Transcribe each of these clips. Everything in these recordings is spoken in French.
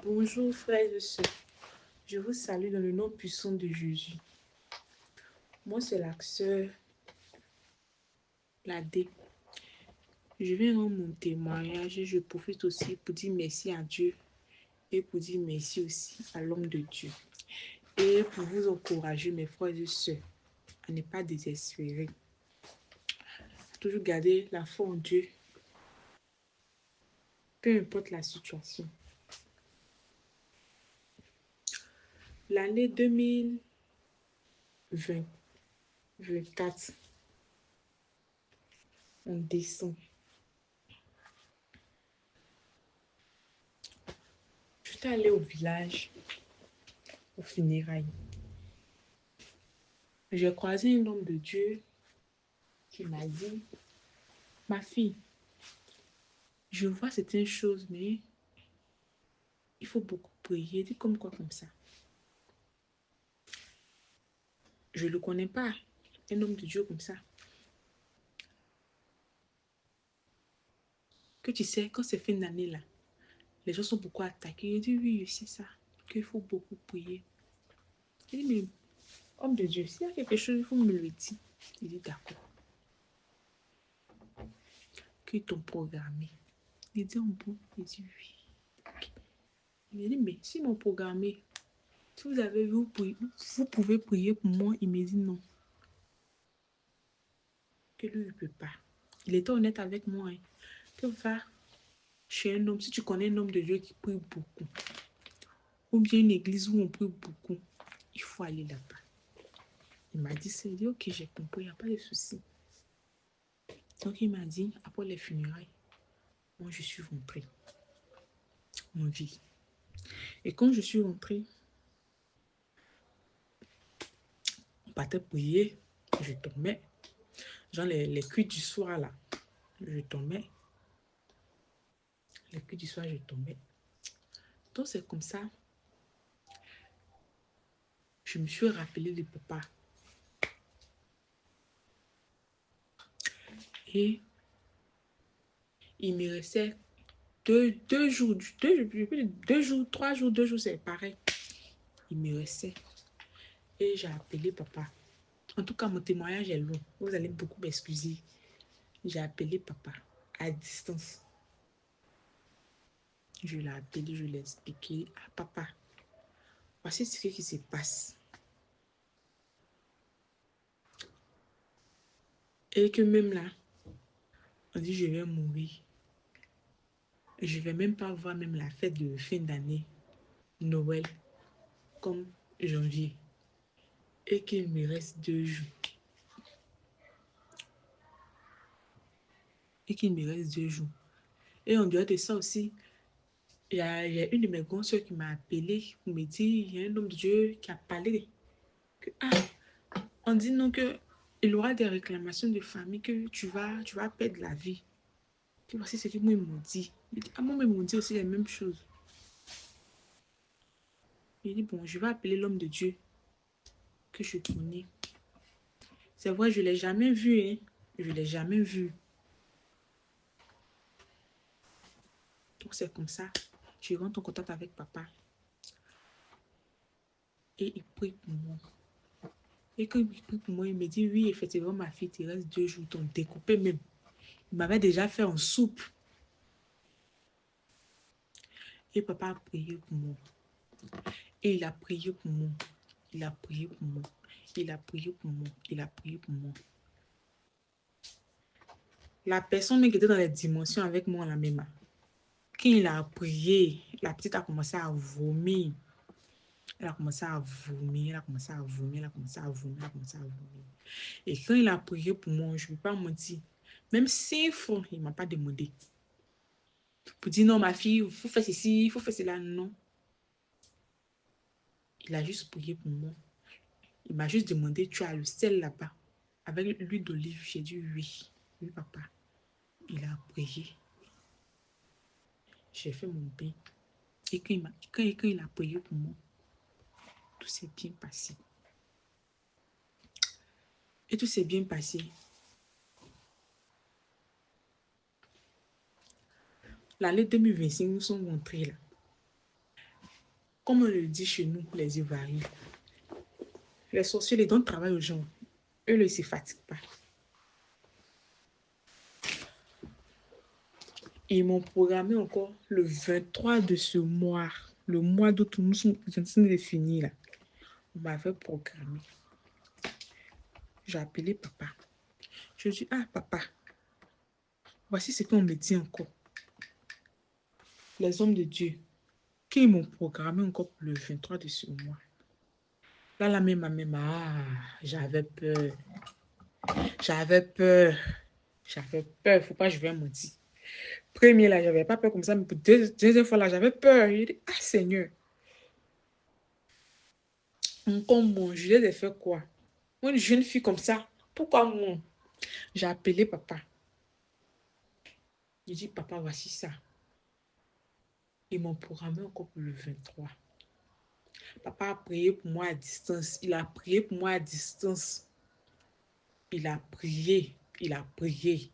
Bonjour frères et sœurs, je vous salue dans le nom puissant de Jésus. Moi c'est la sœur Ladé. Je viens rendre mon témoignage et je profite aussi pour dire merci à Dieu et pour dire merci aussi à l'homme de Dieu. Et pour vous encourager mes frères et sœurs à ne pas désespérer, à toujours garder la foi en Dieu, peu importe la situation. L'année 2024, en décembre, j'étais allée au village au funérailles. J'ai croisé un homme de Dieu qui m'a dit, ma fille, je vois certaines choses, mais il faut beaucoup prier. Dit comme quoi comme ça. Je ne le connais pas, un homme de Dieu comme ça. Que tu sais, quand c'est fin d'année là, les gens sont beaucoup attaqués. Il dit oui, je sais ça, qu'il faut beaucoup prier. Il dit, mais homme de Dieu, s'il y a quelque chose, il faut me le dire. Il dit d'accord. Qu'ils t'ont programmé. Il dit en bon, il dit oui. Il dit, mais si m'ont programmé, si vous avez vu, vous pouvez prier pour moi. Il me dit non. Que lui, il ne peut pas. Il était honnête avec moi. Hein. Que va chez un homme, si tu connais un homme de Dieu qui prie beaucoup, ou bien une église où on prie beaucoup, il faut aller là-bas. Il m'a dit ça. Il dit, ok, j'ai compris, il n'y a pas de souci. Donc, il m'a dit, après les funérailles, moi, je suis rentrée en vie. Et quand je suis rentrée, on partait prier, je tombais. Genre les cuits du soir, là, je tombais. Les cuits du soir, je tombais. Donc, c'est comme ça. Je me suis rappelée de papa. Et il me restait deux jours, 3 jours, 2 jours, c'est pareil. Il me restait. Et j'ai appelé papa. En tout cas, mon témoignage est long. Vous allez beaucoup m'excuser. J'ai appelé papa à distance. Je l'ai appelé, je l'ai expliqué. Ah, papa, voici ce qui se passe. Et que même là, on dit je vais mourir. Je ne vais même pas voir même la fête de fin d'année, Noël, comme janvier. Et qu'il me reste 2 jours. Et en dehors de ça aussi, il y a une de mes grandes soeurs qui m'a appelé pour me dire, il y a un homme de Dieu qui a parlé. Que, on dit non que il aura des réclamations de famille, que tu vas perdre la vie. Puis voici ce que moi, ils m'ont dit. Moi, ils m'ont dit aussi les mêmes choses. Il dit, bon, je vais appeler l'homme de Dieu que je connais. C'est vrai, je ne l'ai jamais vu. Hein. Je ne l'ai jamais vu. Donc, c'est comme ça. Je rentre en contact avec papa. Et il prie pour moi. Et quand il prie pour moi, il me dit, oui, effectivement, ma fille, il reste 2 jours, t'ont découpé même. Il m'avait déjà fait en soupe. Et papa a prié pour moi. Et il a prié pour moi. Il a prié pour moi. Il a prié pour moi. Il a prié pour moi. La personne qui était dans les dimensions avec moi, la même. Quand il a prié, la petite a commencé à vomir. Elle a commencé à vomir, elle a commencé à vomir, elle a commencé à vomir, elle a commencé à vomir. Et quand il a prié pour moi, je ne peux pas mentir. Même 5 fois, il ne m'a pas demandé. Pour dire non, ma fille, il faut faire ceci, il faut faire cela. Non. Il a juste prié pour moi. Il m'a juste demandé, tu as le sel là-bas, avec l'huile d'olive. J'ai dit oui. Oui, papa. Il a prié. J'ai fait mon pain. Et quand il a prié pour moi, tout s'est bien passé. Et tout s'est bien passé. L'année 2025, nous sommes rentrés là. Comme on le dit chez nous, les Ivoiriens, les sorciers, les donnent travail aux gens. Eux, ils ne se fatiguent pas. Ils m'ont programmé encore le 23 de ce mois. Le mois d'août, nous sommes en train de finir là. On m'avait programmé. J'ai appelé papa. Je dis, ah papa, voici ce qu'on me dit encore. Les hommes de Dieu, qui m'ont programmé encore pour le 23 de ce mois. Là, la même, j'avais peur. J'avais peur. J'avais peur. Faut pas que je vais mentir. Premier, là, j'avais pas peur comme ça, mais pour deuxième fois, là, j'avais peur. J'ai dit, ah Seigneur. Encore moi, je les ai fait quoi? Moi, une jeune fille comme ça, pourquoi moi? J'ai appelé papa. J'ai dit, papa, voici ça. Ils m'ont programmé encore pour le 23. Papa a prié pour moi à distance. Il a prié pour moi à distance. Il a prié. Il a prié.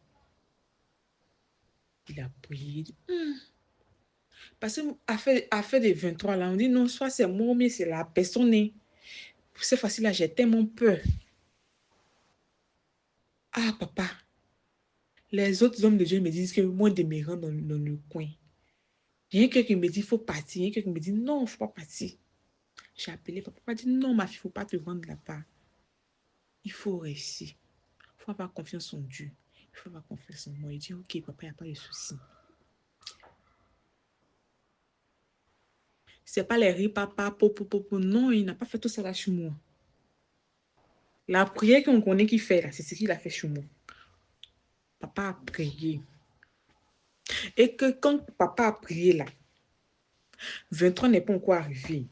Il a prié. Parce qu'à fait des 23 là, on dit non, soit c'est moi, mais c'est la personne. C'est facile là, j'ai tellement peur. Ah, papa. Les autres hommes de Dieu me disent que moi, de me rendre dans le coin. Il y a quelqu'un qui me dit, il faut partir. Il y a quelqu'un qui me dit, non, il ne faut pas partir. J'ai appelé papa. Papa dit, non, ma fille, il ne faut pas te rendre là-bas. Il faut rester. Il faut avoir confiance en Dieu. Il faut avoir confiance en moi. Il dit, ok, papa, il n'y a pas de souci. C'est pas les rires, papa, popo. Non, il n'a pas fait tout ça là chez moi. La prière qu'on connaît qu'il fait là, c'est ce qu'il a fait chez moi. Papa a prié. Et que quand papa a prié là, 23 n'est pas encore arrivé.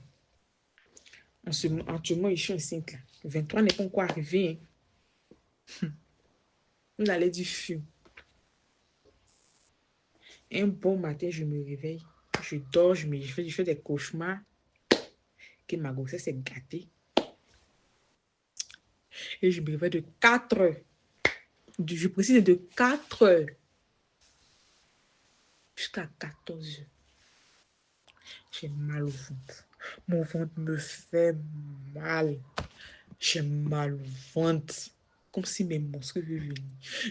Actuellement, je suis enceinte là. 23 n'est pas encore arrivé. On allait du feu. Un bon matin, je me réveille. Je dors, je fais des cauchemars. Que ma grossesse est gâtée. Et je me réveille de 4 heures. Je précise de 4 heures. Jusqu'à 14 heures. J'ai mal au ventre. Mon ventre me fait mal. J'ai mal au ventre. Comme si mes monstres venaient venir.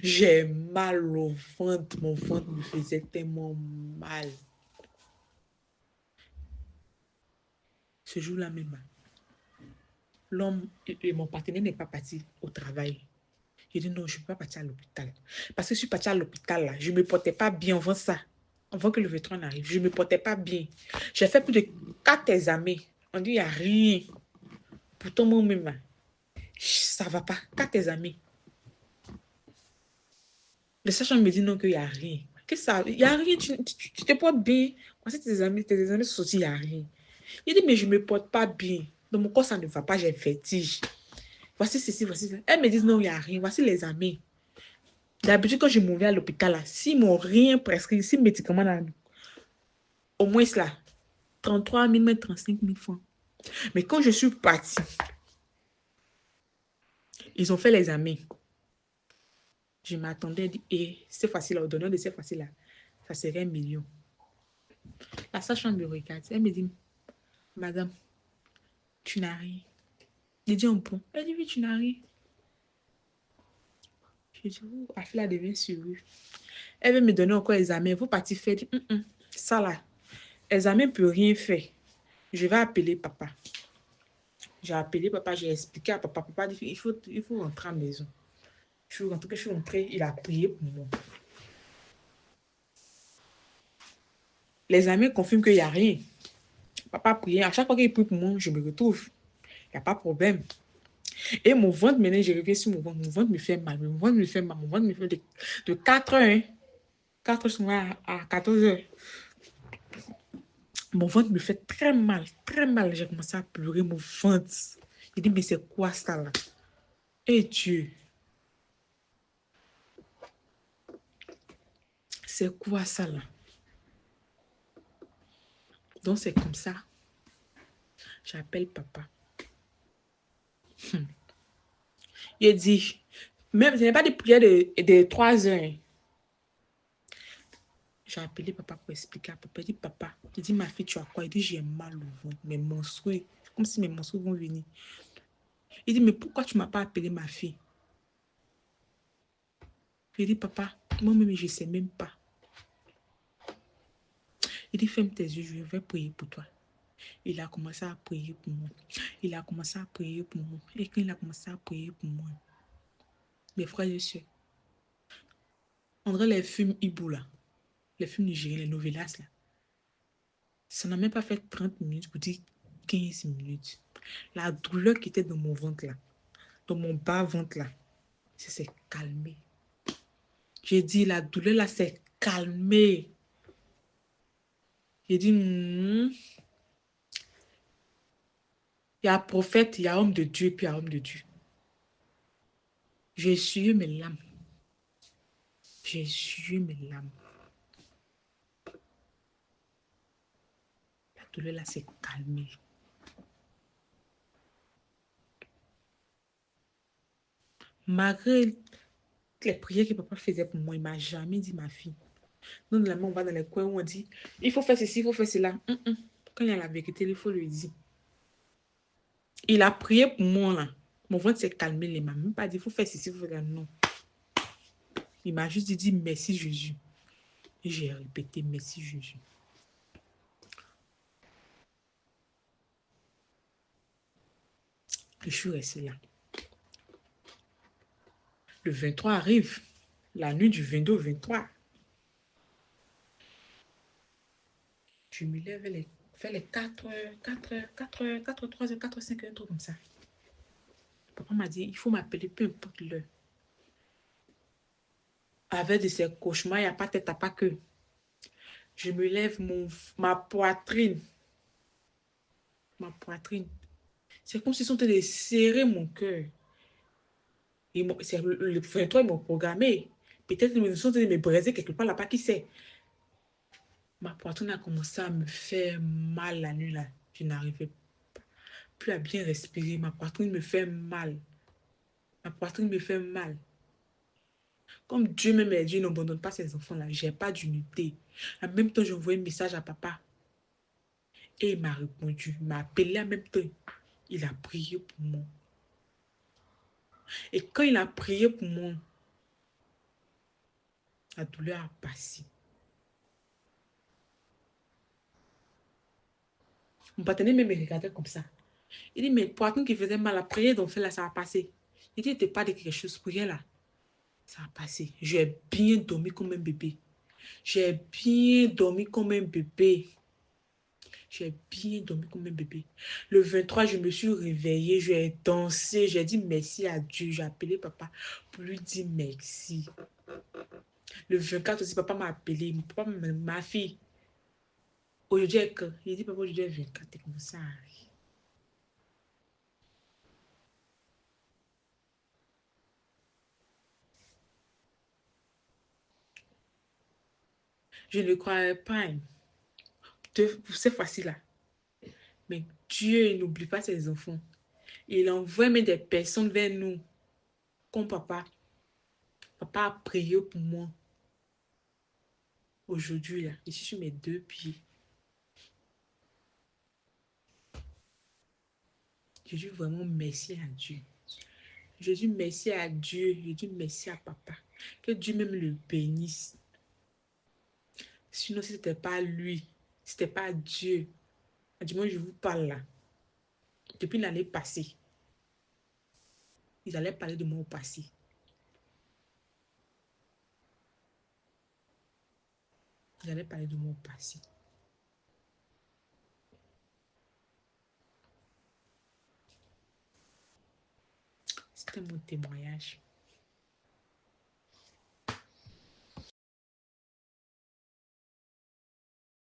J'ai mal au ventre. Mon ventre me faisait tellement mal. Ce jour-là même, l'homme et mon partenaire n'est pas parti au travail. J'ai dit non, je ne peux pas partir à l'hôpital. Parce que je suis partie à l'hôpital là. Je ne me portais pas bien avant ça. Avant que le 23 n'arrive, je ne me portais pas bien. J'ai fait plus de 4 examens. On dit il n'y a rien. Pourtant, moi-même, ça ne va pas. 4 examens. Le sachant me dit non, qu'il n'y a rien. Il n'y a rien. Tu te portes bien. Voici tes examens sont sortis, il n'y a rien. Il dit mais je ne me porte pas bien. Dans mon corps, ça ne va pas, j'ai vertige. Voici ceci, voici ça. Elles me disent non, il n'y a rien. Voici les examens. D'habitude, quand je m'en vais à l'hôpital, s'ils m'ont rien prescrit, si médicaments, là, au moins cela, 33 000, 35 000 francs. Mais quand je suis partie, ils ont fait l'examen. Je m'attendais, et c'est facile, au donneur de c'est facile, là, ça serait 1 million. La sage-femme me regarde, elle me dit, madame, tu n'as rien. Je dis, bon. Elle dit, oui, tu n'as rien. Je dis, oh, Afla devient sérieux. Elle veut me donner encore l'examen. Vous partez faire, ça là, l'examen ne peut rien faire. Je vais appeler papa. J'ai appelé papa, j'ai expliqué à papa. Papa dit, il faut rentrer à la maison. Je suis rentrée, il a prié pour moi. L'examen confirme qu'il n'y a rien. Papa a prié. À chaque fois qu'il prie pour moi, je me retrouve. Il n'y a pas de problème. Et mon ventre, maintenant, je reviens sur mon ventre. Mon ventre me fait mal. Mon ventre me fait mal. Mon ventre me fait de 4 heures. Hein. 4 heures à 14 heures. Mon ventre me fait très mal. Très mal. J'ai commencé à pleurer mon ventre. J'ai dit, mais c'est quoi ça là? Et Dieu. C'est quoi ça là? Donc c'est comme ça. J'appelle papa. Il dit, même, ce n'est pas des prières de 3 heures. J'ai appelé papa pour expliquer à papa. Il dit, papa, il dit, ma fille, tu as quoi? Il dit, j'ai mal au ventre, mes menstrues. Comme si mes menstrues vont venir. Il dit, mais pourquoi tu ne m'as pas appelé ma fille? Il dit, papa, moi-même, je ne sais même pas. Il dit, ferme tes yeux, je vais prier pour toi. Il a commencé à prier pour moi. Il a commencé à prier pour moi. Et quand il a commencé à prier pour moi, mes frères et sœurs, on dirait les films Ibo là, les films nigériens, les novelas là. Ça n'a même pas fait 30 minutes pour dire 15 minutes. La douleur qui était dans mon ventre là, dans mon bas-ventre là, ça s'est calmé. J'ai dit, la douleur là s'est calmée. J'ai dit, il y a prophète, il y a homme de Dieu, puis il y a homme de Dieu. J'ai essuyé mes larmes. J'ai essuyé mes larmes. La douleur là s'est calmée. Malgré les prières que papa faisait pour moi, il ne m'a jamais dit ma fille. Nous, la main, on va dans les coins où on dit, il faut faire ceci, il faut faire cela. Quand il y a la vérité, il faut le dire. Il a prié pour moi, là. Mon ventre s'est calmé, il ne m'a même pas dit, il faut faire ceci, il faut faire ça. Non. Il m'a juste dit, merci Jésus. Et j'ai répété, merci Jésus. Je suis restée là. Le 23 arrive. La nuit du 22 au 23. Je me lève vers les 4 heures, 4 heures, 4 heures, 4 heures, 3 heures, 4 heures, 5 heures, un truc comme ça. Papa m'a dit, il faut m'appeler, peu importe l'heure. Avec de ces cauchemars, il n'y a pas tête à pas que. Je me lève, ma poitrine. Ma poitrine. C'est comme si ils sont en train de serrer mon cœur. C'est le 23, ils m'ont programmé. Peut-être qu'ils sont en train de me braiser quelque part là-bas, qui sait. Ma poitrine a commencé à me faire mal la nuit là. Je n'arrivais plus à bien respirer. Ma poitrine me fait mal. Ma poitrine me fait mal. Comme Dieu m'aime et Dieu n'abandonne pas ses enfants là, j'ai pas d'unité. En même temps, j'ai envoyé un message à papa. Et il m'a répondu. Il m'a appelé en même temps. Il a prié pour moi. Et quand il a prié pour moi, la douleur a passé. Mon partenaire même me regardait comme ça. Il dit, mais poitrine qui faisait mal, la prière dont fait là, ça a passé. Il dit, t'es pas de quelque chose, prière là. Ça a passé. J'ai bien dormi comme un bébé. J'ai bien dormi comme un bébé. J'ai bien dormi comme un bébé. Le 23, je me suis réveillée, j'ai dansé, j'ai dit merci à Dieu. J'ai appelé papa pour lui dire merci. Le 24 aussi, papa m'a appelé. Papa, ma fille, aujourd'hui est que. Il dit, papa, aujourd'hui est 24, t'es comme ça. Je ne croyais pas hein, pour cette fois-ci-là. Mais Dieu, il n'oublie pas ses enfants. Il envoie même des personnes vers nous. Comme papa. Papa a prié pour moi. Aujourd'hui, là, je suis sur mes deux pieds. Je dis vraiment merci à Dieu. Je dis merci à Dieu. Je dis merci à papa. Que Dieu même le bénisse. Sinon, si ce n'était pas lui, si ce n'était pas Dieu, du moins je vous parle là, depuis l'année passée, ils allaient parler de moi au passé. Ils allaient parler de moi au passé. C'était mon témoignage.